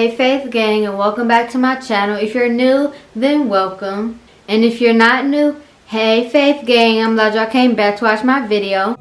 Hey Faith Gang, and welcome back to my channel. If you're new, then welcome. And if you're not new, hey Faith Gang, I'm glad y'all came back to watch my video.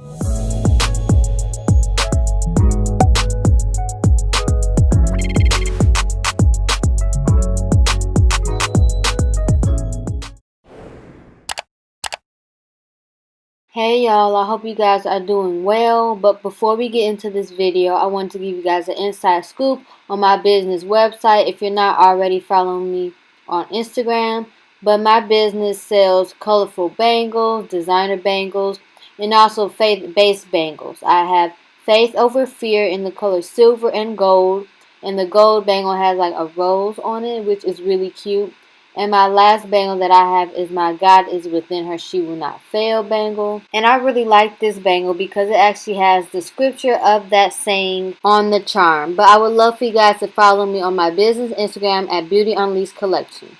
Hey y'all, I hope you guys are doing well, but before we get into this video, I want to give you guys an inside scoop on my business website if you're not already following me on Instagram. But my business sells colorful bangles, designer bangles, and also faith-based bangles. I have Faith Over Fear in the color silver and gold, and the gold bangle has like a rose on it, which is really cute. And my last bangle that I have is my God is Within Her, She Will Not Fail bangle. And I really like this bangle because it actually has the scripture of that saying on the charm. But I would love for you guys to follow me on my business Instagram at Beauty Unleashed Collection.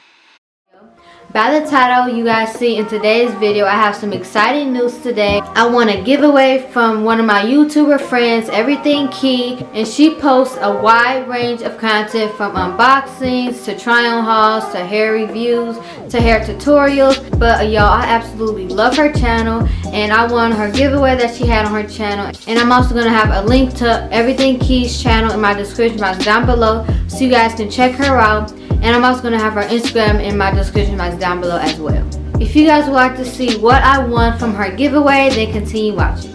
By the title you guys see in today's video, I have some exciting news today. I won a giveaway from one of my YouTuber friends, Everything Key, and she posts a wide range of content from unboxings to try on hauls to hair reviews to hair tutorials. But y'all, I absolutely love her channel and I won her giveaway that she had on her channel. And I'm also going to have a link to Everything Key's channel in my description box down below so you guys can check her out. And I'm also going to have her Instagram in my description box down below as well. If you guys would like to see what I won from her giveaway, then continue watching.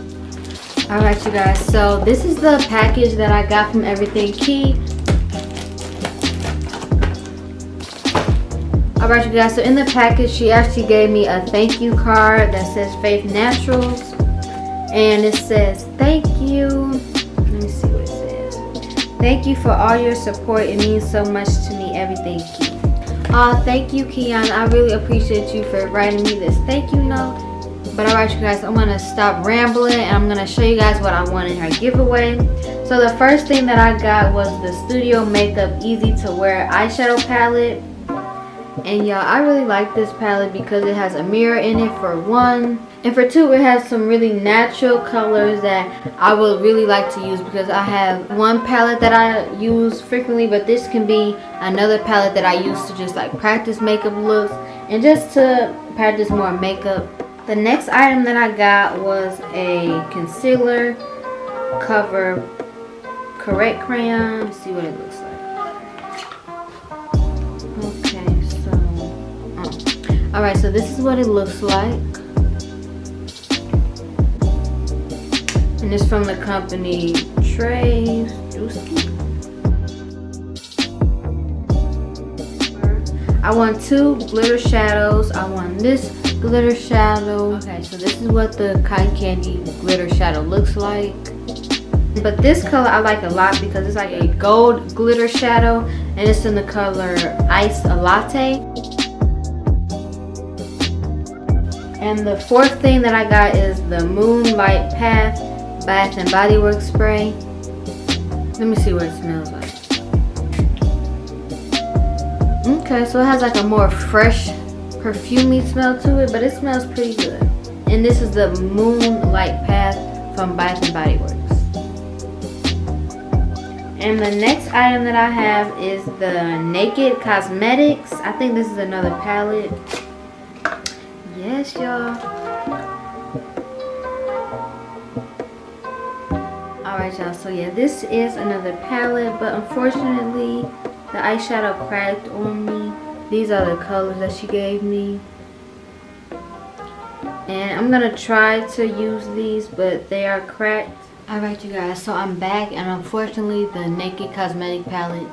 Alright you guys, so this is the package that I got from Everything Key. Alright you guys, so in the package she actually gave me a thank you card that says Faith Naturals. And it says thank you. Let me see what it says. Thank you for all your support. It means so much to me, Everything Key. Thank you, Keon. I really appreciate you for writing me this thank you note. But alright you guys, I'm going to stop rambling and I'm going to show you guys what I won in her giveaway. So the first thing that I got was the Studio Makeup Easy to Wear eyeshadow palette. And y'all, I really like this palette because it has a mirror in it for one. And for two, it has some really natural colors that I would really like to use because I have one palette that I use frequently, but this can be another palette that I use to just like practice makeup looks and just to practice more makeup. The next item that I got was a concealer cover correct crayon. Let's see what it looks like. Okay, so alright, so this is what it looks like. And it's from the company Trace. I want two glitter shadows. I want this glitter shadow. Okay, so this is what the cotton candy glitter shadow looks like. But this color I like a lot because it's like a gold glitter shadow and it's in the color Ice Latte. And the fourth thing that I got is the Moonlight Path Bath and Body Works spray. Let me see what it smells like. Okay, so it has like a more fresh, perfumey smell to it, but it smells pretty good. And this is the Moonlight Path from Bath and Body Works. And the next item that I have is the Naked Cosmetics. I think this is another palette. Yes, y'all. Alright y'all, so yeah, this is another palette, but unfortunately the eyeshadow cracked on me. These are the colors that she gave me. And I'm gonna try to use these, but they are cracked. Alright you guys, so I'm back and unfortunately the Naked Cosmetic palette,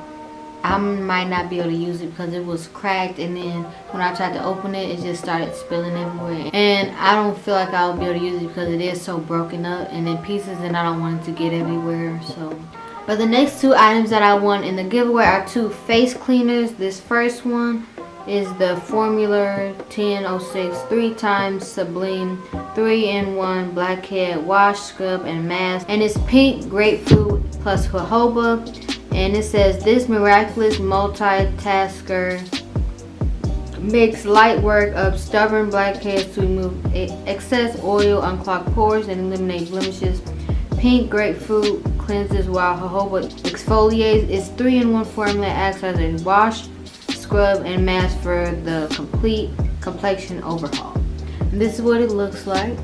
I might not be able to use it because it was cracked, and then when I tried to open it, it just started spilling everywhere. And I don't feel like I'll be able to use it because it is so broken up and in pieces and I don't want it to get everywhere. So, but the next two items that I won in the giveaway are two face cleaners. This first one is the Formula 1006 3x Sublime 3-in-1 Blackhead Wash, Scrub, and Mask. And it's pink grapefruit plus jojoba. And it says this miraculous multitasker makes light work of stubborn blackheads to remove excess oil, unclog pores, and eliminate blemishes. Pink grapefruit cleanses while jojoba exfoliates. It's 3-in-1 formula, acts as a wash, scrub, and mask for the complete complexion overhaul. And this is what it looks like.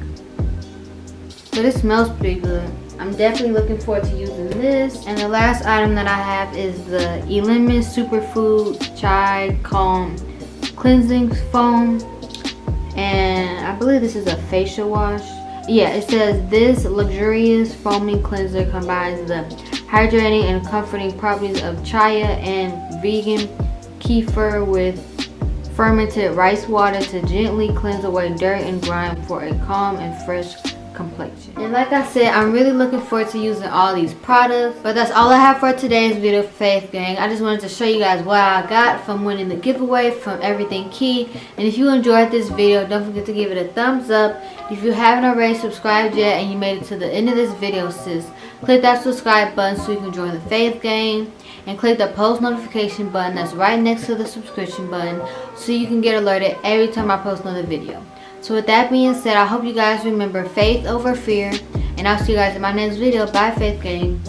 But it smells pretty good. I'm definitely looking forward to using this. And the last item that I have is the Lemon Superfood Chai Calm Cleansing Foam. And I believe this is a facial wash. Yeah, it says this luxurious foaming cleanser combines the hydrating and comforting properties of chaya and vegan kefir with fermented rice water to gently cleanse away dirt and grime for a calm and fresh complexion. And like I said, I'm really looking forward to using all these products. But that's all I have for today's video, Faith Gang. I just wanted to show you guys what I got from winning the giveaway from Everything Key. And if you enjoyed this video, don't forget to give it a thumbs up. If you haven't already subscribed yet and you made it to the end of this video, sis, click that subscribe button so you can join the Faith Gang. And click the post notification button that's right next to the subscription button so you can get alerted every time I post another video. So with that being said, I hope you guys remember faith over fear. And I'll see you guys in my next video. Bye, Faith Gang.